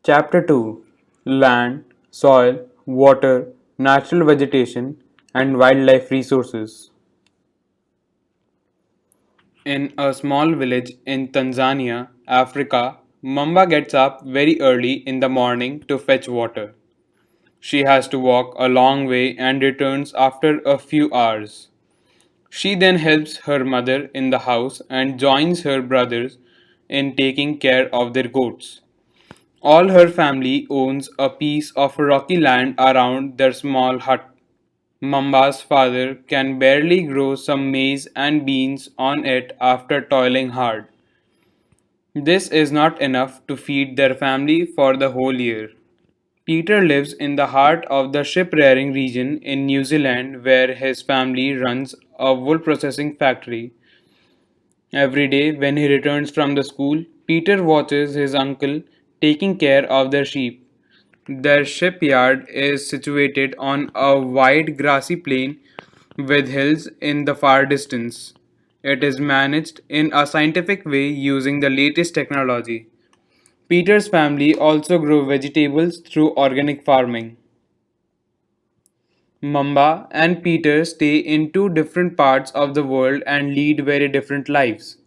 Chapter 2: Land, Soil, Water, Natural Vegetation, and Wildlife Resources. In a small village in Tanzania, Africa, Mamba gets up very early in the morning to fetch water. She has to walk a long way and returns after a few hours. She then helps her mother in the house and joins her brothers in taking care of their goats. All her family owns a piece of rocky land around their small hut. Mamba's father can barely grow some maize and beans on it after toiling hard. This is not enough to feed their family for the whole year. Peter lives in the heart of the ship rearing region in New Zealand where his family runs a wool processing factory. Every day when he returns from the school, Peter watches his uncle taking care of their sheep. Their shipyard is situated on a wide grassy plain with hills in the far distance. It is managed in a scientific way using the latest technology. Peter's family also grow vegetables through organic farming. Mamba and Peter stay in two different parts of the world and lead very different lives.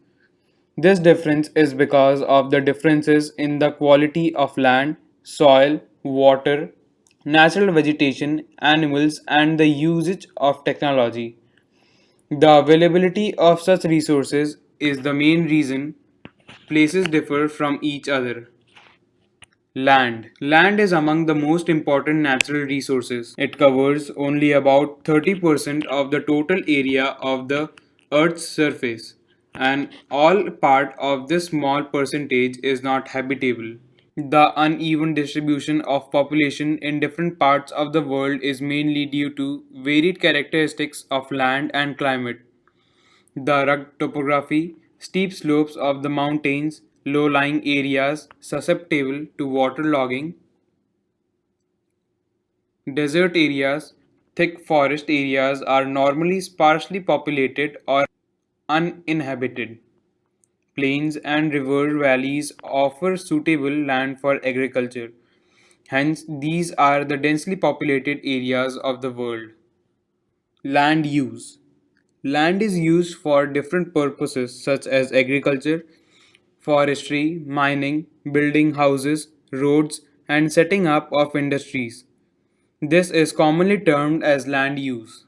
This difference is because of the differences in the quality of land, soil, water, natural vegetation, animals, and the usage of technology. The availability of such resources is the main reason places differ from each other. Land. Land is among the most important natural resources. It covers only about 30% of the total area of the Earth's surface, and all part of this small percentage is not habitable. The uneven distribution of population in different parts of the world is mainly due to varied characteristics of land and climate. The rugged topography, steep slopes of the mountains, low-lying areas susceptible to waterlogging, desert areas, thick forest areas are normally sparsely populated or uninhabited. Plains and river valleys offer suitable land for agriculture. Hence, these are the densely populated areas of the world. Land use. Land is used for different purposes such as agriculture, forestry, mining, building houses, roads, and setting up of industries. This is commonly termed as land use.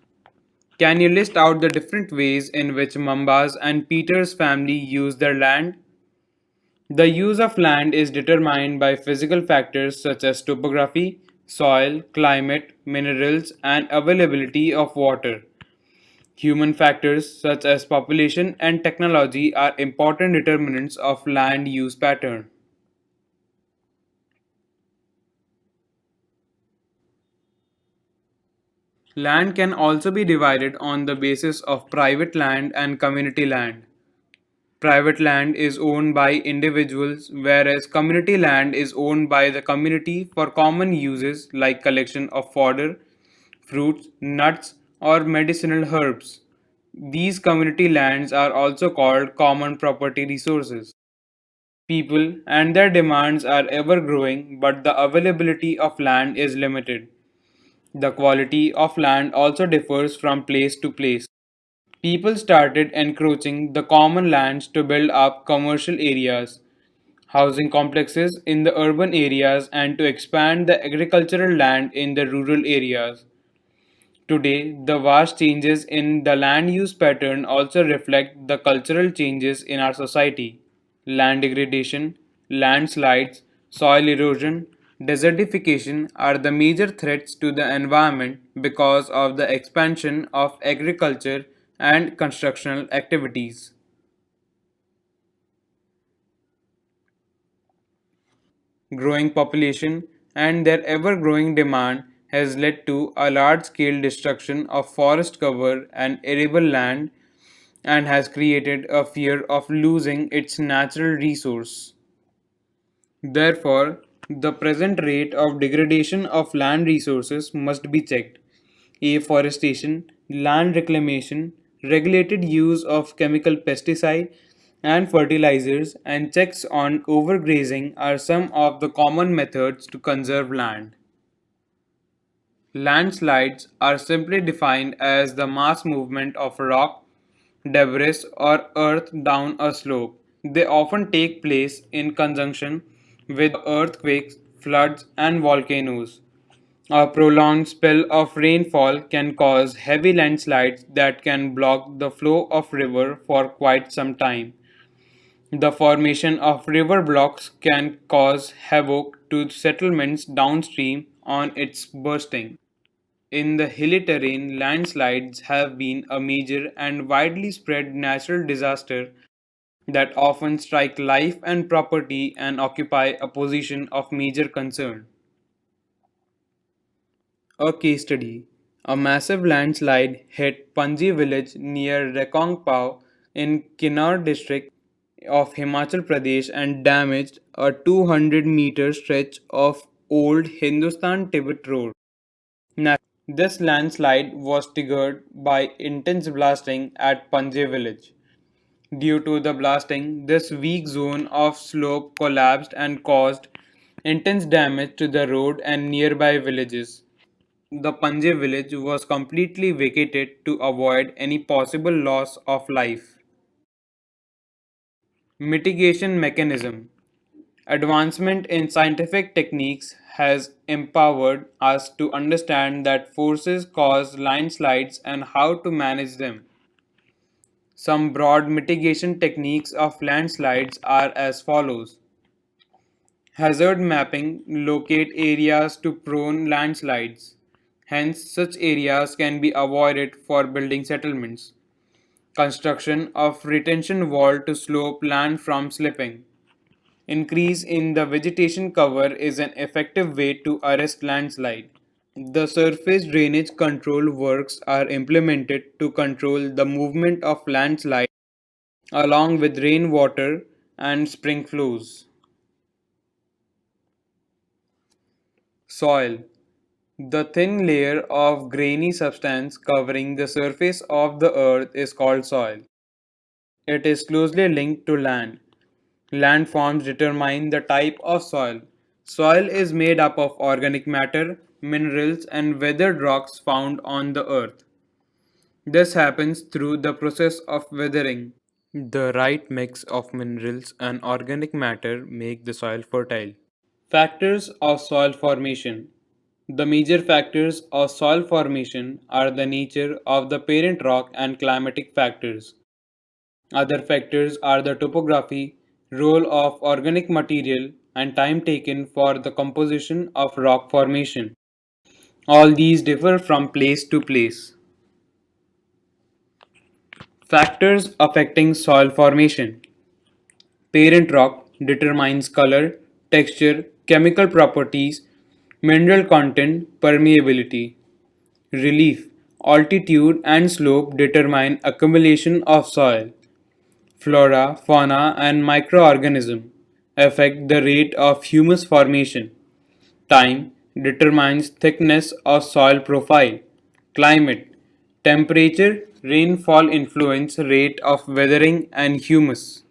Can you list out the different ways in which Mamba's and Peter's family use their land? The use of land is determined by physical factors such as topography, soil, climate, minerals, and availability of water. Human factors such as population and technology are important determinants of land use pattern. Land can also be divided on the basis of private land and community land. Private land is owned by individuals, whereas community land is owned by the community for common uses like collection of fodder, fruits, nuts, or medicinal herbs. These community lands are also called common property resources. People and their demands are ever growing, but the availability of land is limited. The quality of land also differs from place to place. People started encroaching the common lands to build up commercial areas, housing complexes in the urban areas, and to expand the agricultural land in the rural areas. Today, the vast changes in the land use pattern also reflect the cultural changes in our society. Land degradation, landslides, soil erosion, desertification are the major threats to the environment because of the expansion of agriculture and constructional activities. Growing population and their ever growing demand has led to a large scale destruction of forest cover and arable land and has created a fear of losing its natural resource. Therefore, the present rate of degradation of land resources must be checked. Afforestation, land reclamation, regulated use of chemical pesticide, and fertilizers and checks on overgrazing are some of the common methods to conserve land. Landslides are simply defined as the mass movement of rock, debris, or earth down a slope. They often take place in conjunction with earthquakes, floods, and volcanoes. A prolonged spell of rainfall can cause heavy landslides that can block the flow of river for quite some time. The formation of river blocks can cause havoc to settlements downstream on its bursting. In the hilly terrain, landslides have been a major and widely spread natural disaster that often strike life and property and occupy a position of major concern. A case study. A massive landslide hit Panji village near Rekongpao in Kinnaur district of Himachal Pradesh and damaged a 200-meter stretch of old Hindustan Tibet road. This landslide was triggered by intense blasting at Panjay village. Due to the blasting, this weak zone of slope collapsed and caused intense damage to the road and nearby villages. The Panjay village was completely vacated to avoid any possible loss of life. Mitigation mechanism. Advancement in scientific techniques has empowered us to understand that forces cause landslides and how to manage them. Some broad mitigation techniques of landslides are as follows. Hazard mapping locate areas to prone landslides. Hence, such areas can be avoided for building settlements. Construction of retention wall to slope land from slipping. Increase in the vegetation cover is an effective way to arrest landslide. The surface drainage control works are implemented to control the movement of landslide along with rainwater and spring flows. Soil. The thin layer of grainy substance covering the surface of the earth is called soil. It is closely linked to land. Landforms determine the type of soil. Soil is made up of organic matter, minerals, and weathered rocks found on the earth. This happens through the process of weathering. The right mix of minerals and organic matter make the soil fertile. Factors of soil formation. The major factors of soil formation are the nature of the parent rock and climatic factors. Other factors are the topography, role of organic material, and time taken for the composition of rock formation. All these differ from place to place. Factors affecting soil formation. Parent rock determines color, texture, chemical properties, mineral content, permeability. Relief, altitude, and slope determine accumulation of soil. Flora, fauna, and microorganisms affect the rate of humus formation. Time determines thickness of soil profile. Climate, temperature, rainfall influence rate of weathering and humus.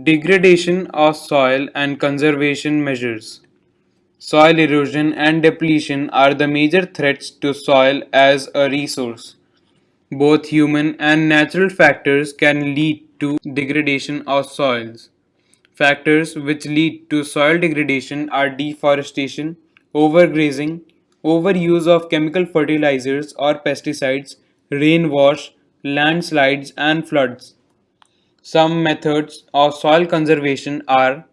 Degradation of soil and conservation measures. Soil erosion and depletion are the major threats to soil as a resource. Both human and natural factors can lead to degradation of soils. Factors which lead to soil degradation are deforestation, overgrazing, overuse of chemical fertilizers or pesticides, rainwash, landslides, and floods. Some methods of soil conservation are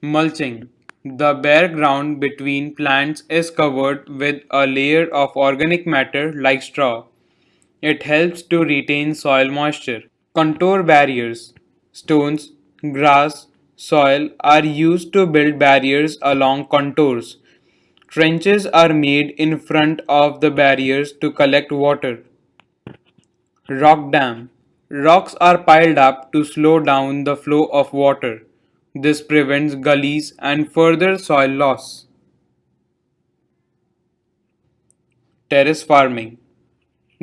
mulching. The bare ground between plants is covered with a layer of organic matter like straw. It helps to retain soil moisture. Contour barriers. Stones, grass, soil are used to build barriers along contours. Trenches are made in front of the barriers to collect water. Rock dam. Rocks are piled up to slow down the flow of water. This prevents gullies and further soil loss. Terrace farming.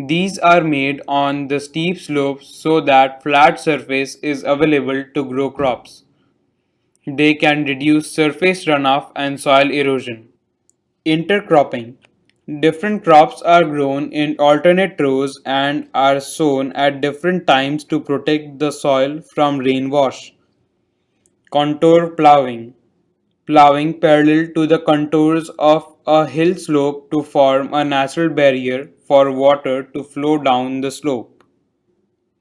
These are made on the steep slopes so that flat surface is available to grow crops. They can reduce surface runoff and soil erosion. Intercropping. Different crops are grown in alternate rows and are sown at different times to protect the soil from rainwash. Contour plowing. Plowing parallel to the contours of a hill slope to form a natural barrier for water to flow down the slope.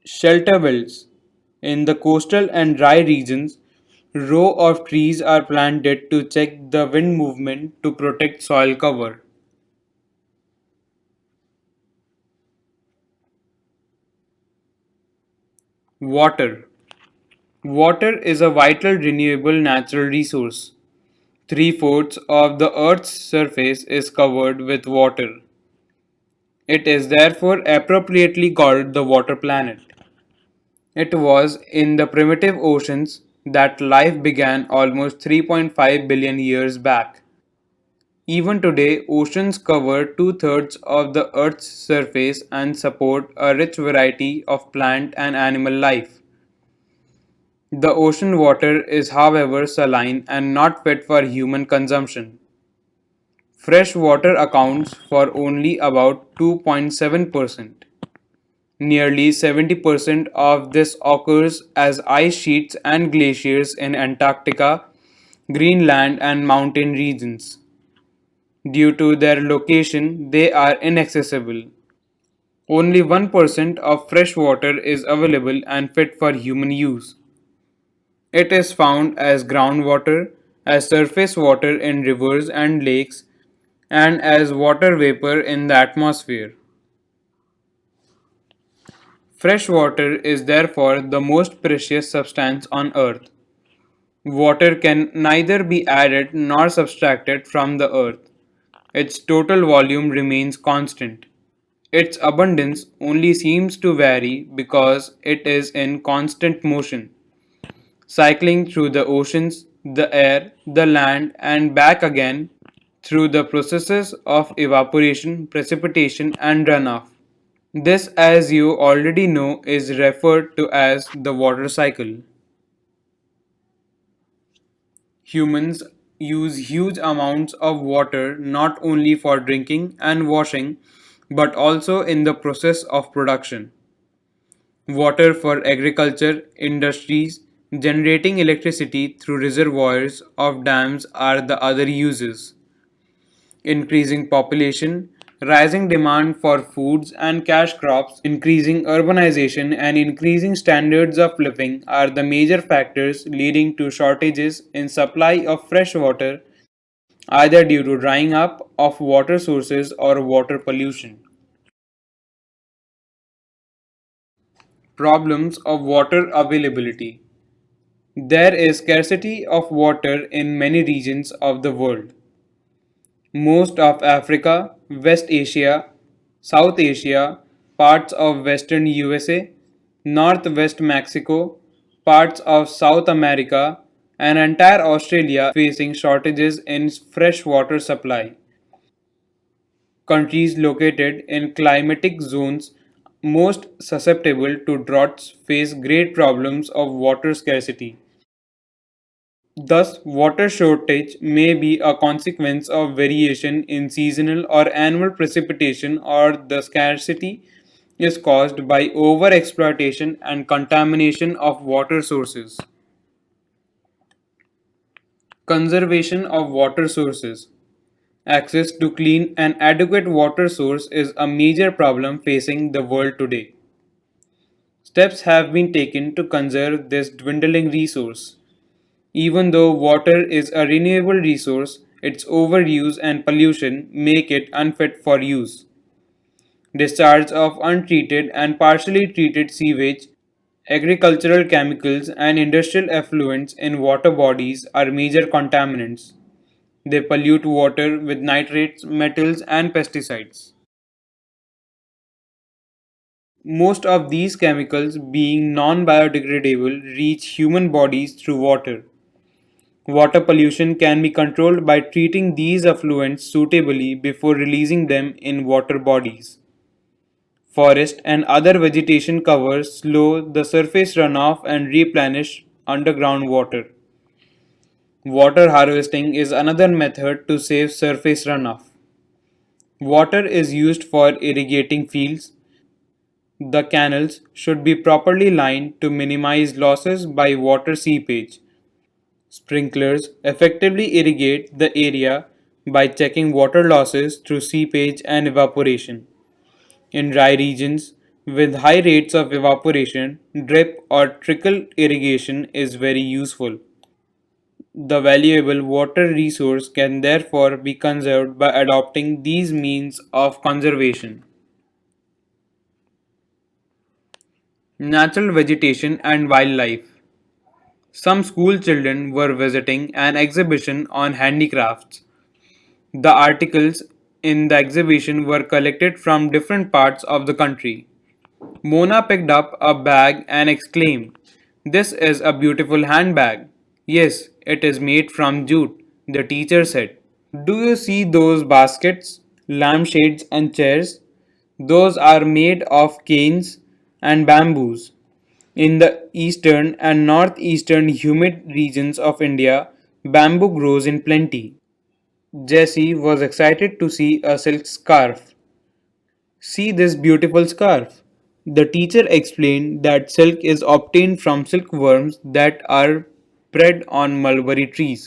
Shelter belts. In the coastal and dry regions, row of trees are planted to check the wind movement to protect soil cover. Water. Water is a vital renewable natural resource. Three-fourths of the Earth's surface is covered with water. It is therefore appropriately called the water planet. It was in the primitive oceans that life began almost 3.5 billion years back. Even today, oceans cover two-thirds of the Earth's surface and support a rich variety of plant and animal life. The ocean water is, however, saline and not fit for human consumption. Fresh water accounts for only about 2.7%. Nearly 70% of this occurs as ice sheets and glaciers in Antarctica, Greenland, and mountain regions. Due to their location, they are inaccessible. Only 1% of fresh water is available and fit for human use. It is found as groundwater, as surface water in rivers and lakes, and as water vapor in the atmosphere. Fresh water is therefore the most precious substance on earth. Water can neither be added nor subtracted from the earth. Its total volume remains constant. Its abundance only seems to vary because it is in constant motion, cycling through the oceans, the air, the land, and back again through the processes of evaporation, precipitation, and runoff. This, as you already know, is referred to as the water cycle. Humans use huge amounts of water not only for drinking and washing, but also in the process of production. Water for agriculture, industries, generating electricity through reservoirs of dams are the other uses. Increasing population, rising demand for foods and cash crops, increasing urbanization, and increasing standards of living are the major factors leading to shortages in supply of fresh water, either due to drying up of water sources or water pollution. Problems of water availability. There is scarcity of water in many regions of the world. Most of Africa, West Asia, South Asia, parts of western USA, northwest Mexico, parts of South America, and entire Australia facing shortages in fresh water supply. Countries located in climatic zones most susceptible to droughts face great problems of water scarcity. Thus, water shortage may be a consequence of variation in seasonal or annual precipitation, or the scarcity is caused by overexploitation and contamination of water sources. Conservation of water sources. Access to clean and adequate water source is a major problem facing the world today. Steps have been taken to conserve this dwindling resource. Even though water is a renewable resource, its overuse and pollution make it unfit for use. Discharge of untreated and partially treated sewage, agricultural chemicals, and industrial effluents in water bodies are major contaminants. They pollute water with nitrates, metals, and pesticides. Most of these chemicals, being non biodegradable, reach human bodies through water. Water pollution can be controlled by treating these effluents suitably before releasing them in water bodies. Forest and other vegetation covers slow the surface runoff and replenish underground water. Water harvesting is another method to save surface runoff. Water is used for irrigating fields. The canals should be properly lined to minimize losses by water seepage. Sprinklers effectively irrigate the area by checking water losses through seepage and evaporation. In dry regions with high rates of evaporation, drip or trickle irrigation is very useful. The valuable water resource can therefore be conserved by adopting these means of conservation. Natural vegetation and wildlife. Some school children were visiting an exhibition on handicrafts. The articles in the exhibition were collected from different parts of the country. Mona picked up a bag and exclaimed, "This is a beautiful handbag." "Yes, it is made from jute," the teacher said. "Do you see those baskets, lampshades, and chairs? Those are made of canes and bamboos. In the eastern and northeastern humid regions of India, bamboo grows in plenty." Jessie was excited to see a silk scarf. "See this beautiful scarf." The teacher explained that silk is obtained from silkworms that are bred on mulberry trees.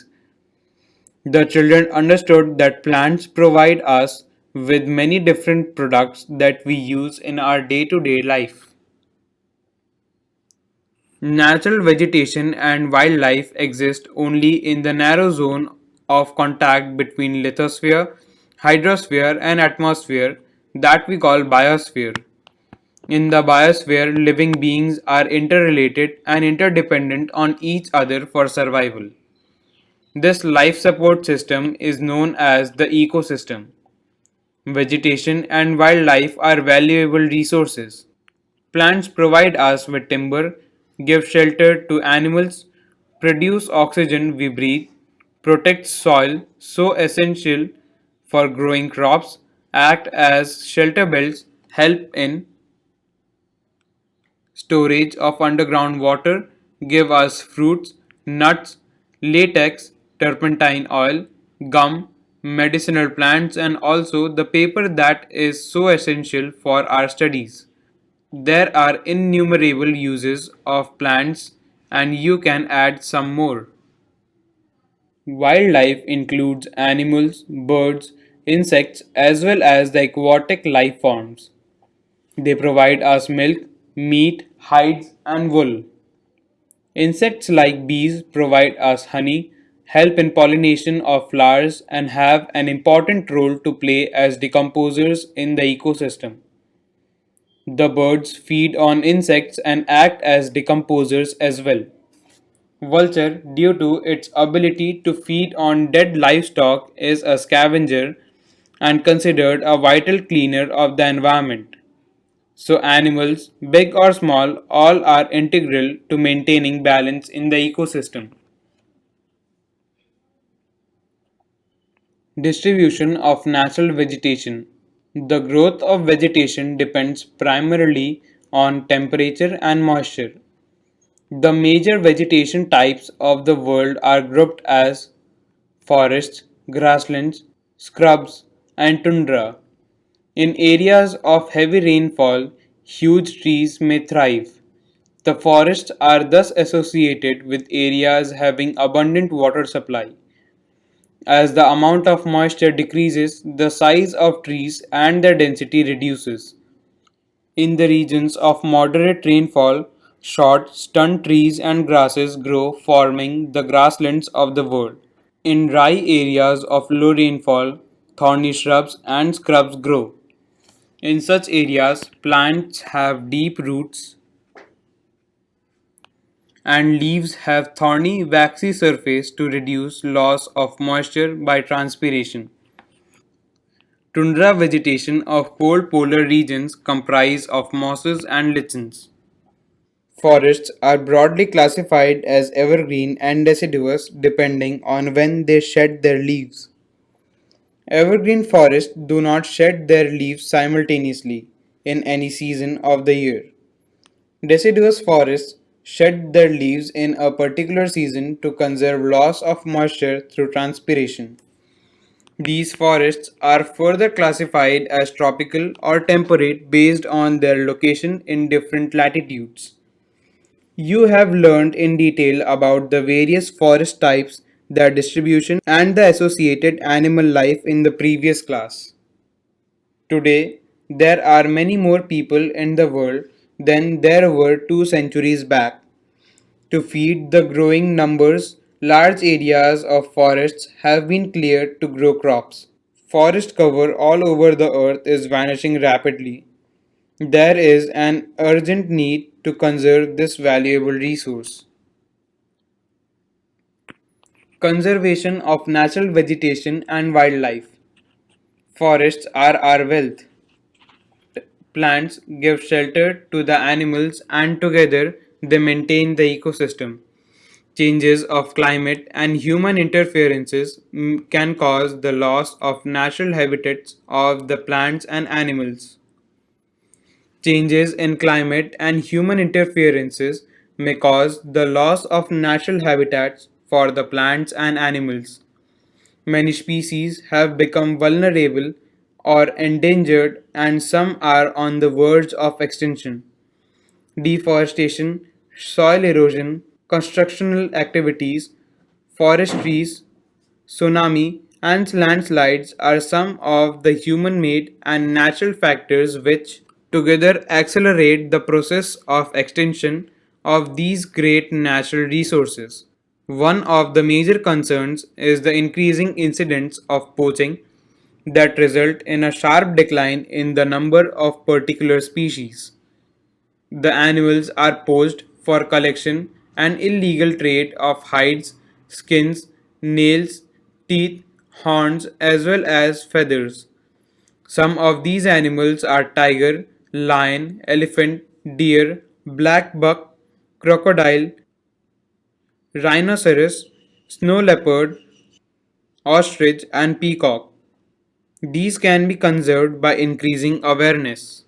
The children understood that plants provide us with many different products that we use in our day to day life. Natural vegetation and wildlife exist only in the narrow zone of contact between lithosphere, hydrosphere, and atmosphere that we call biosphere. In the biosphere, living beings are interrelated and interdependent on each other for survival. This life support system is known as the ecosystem. Vegetation and wildlife are valuable resources. Plants provide us with timber, give shelter to animals, produce oxygen we breathe, protect soil so essential for growing crops, act as shelter belts, help in storage of underground water, give us fruits, nuts, latex, turpentine oil, gum, medicinal plants, and also the paper that is so essential for our studies. There are innumerable uses of plants, and you can add some more. Wildlife includes animals, birds, insects, as well as the aquatic life forms. They provide us milk, meat, hides, and wool. Insects like bees provide us honey, help in pollination of flowers, and have an important role to play as decomposers in the ecosystem. The birds feed on insects and act as decomposers as well. Vulture, due to its ability to feed on dead livestock, is a scavenger and considered a vital cleaner of the environment. So, animals, big or small, all are integral to maintaining balance in the ecosystem. Distribution of natural vegetation. The growth of vegetation depends primarily on temperature and moisture. The major vegetation types of the world are grouped as forests, grasslands, scrubs, and tundra. In areas of heavy rainfall, huge trees may thrive. The forests are thus associated with areas having abundant water supply. As the amount of moisture decreases, the size of trees and their density reduces. In the regions of moderate rainfall, short, stunt trees and grasses grow, forming the grasslands of the world. In dry areas of low rainfall, thorny shrubs and scrubs grow. In such areas, plants have deep roots and leaves have thorny, waxy surface to reduce loss of moisture by transpiration. Tundra vegetation of cold polar regions comprise of mosses and lichens. Forests are broadly classified as evergreen and deciduous depending on when they shed their leaves. Evergreen forests do not shed their leaves simultaneously. in any season of the year. Deciduous forests shed their leaves in a particular season to conserve loss of moisture through transpiration. These forests are further classified as tropical or temperate based on their location in different latitudes. You have learned in detail about the various forest types, their distribution, and the associated animal life in the previous class. Today, there are many more people in the world than there were 2 centuries back. To feed the growing numbers, large areas of forests have been cleared to grow crops. Forest cover all over the earth is vanishing rapidly. There is an urgent need to conserve this valuable resource. Conservation of natural vegetation and wildlife. Forests are our wealth. Plants give shelter to the animals and together they maintain the ecosystem. Changes of climate and human interferences can cause the loss of natural habitats of the plants and animals. Changes in climate and human interferences may cause the loss of natural habitats for the plants and animals. Many species have become vulnerable or endangered, and some are on the verge of extinction. Deforestation, soil erosion, constructional activities, forest trees, tsunami, and landslides are some of the human made and natural factors which together accelerate the process of extinction of these great natural resources. One of the major concerns is the increasing incidence of poaching that result in a sharp decline in the number of particular species. The animals are poached for collection and illegal trade of hides, skins, nails, teeth, horns, as well as feathers. Some of these animals are tiger, lion, elephant, deer, black buck, crocodile, rhinoceros, snow leopard, ostrich, and peacock. These can be conserved by increasing awareness.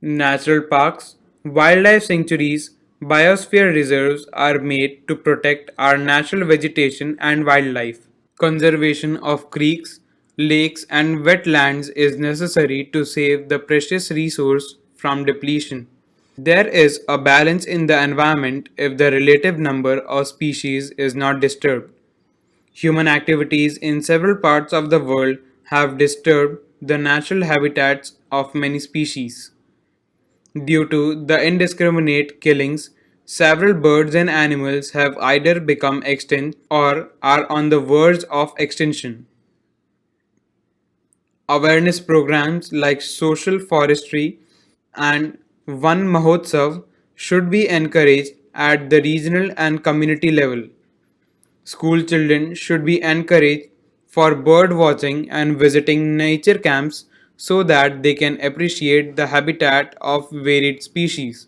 Natural parks, wildlife sanctuaries, biosphere reserves are made to protect our natural vegetation and wildlife. Conservation of creeks, lakes, and wetlands is necessary to save the precious resource from depletion. There is a balance in the environment if the relative number of species is not disturbed. Human activities in several parts of the world have disturbed the natural habitats of many species. Due to the indiscriminate killings, several birds and animals have either become extinct or are on the verge of extinction. Awareness programs like social forestry and One Mahotsav should be encouraged at the regional and community level. School children should be encouraged for bird watching and visiting nature camps so that they can appreciate the habitat of varied species.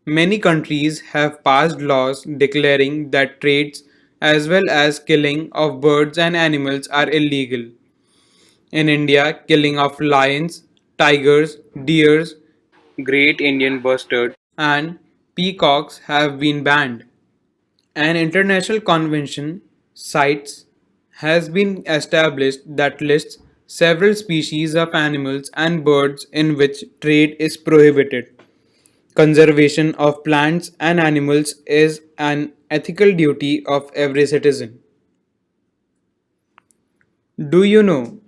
Many countries have passed laws declaring that trades as well as killing of birds and animals are illegal. In India, killing of lions, tigers, deers, great Indian bustard, and peacocks have been banned. An international convention, CITES, has been established that lists several species of animals and birds in which trade is prohibited. Conservation of plants and animals is an ethical duty of every citizen. Do you know?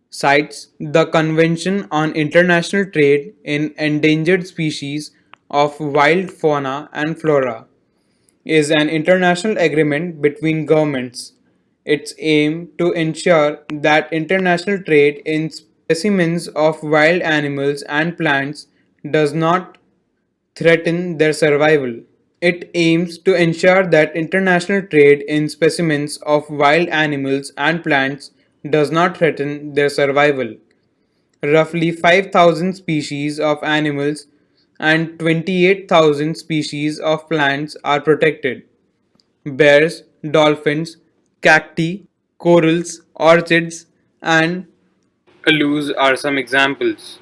Cites the Convention on International Trade in Endangered Species of Wild Fauna and Flora is an international agreement between governments. Its aim to ensure that international trade in specimens of wild animals and plants does not threaten their survival. It aims to ensure that international trade in specimens of wild animals and plants does not threaten their survival. Roughly 5,000 species of animals and 28,000 species of plants are protected. Bears, dolphins, cacti, Corals, orchids, and aloes are some examples.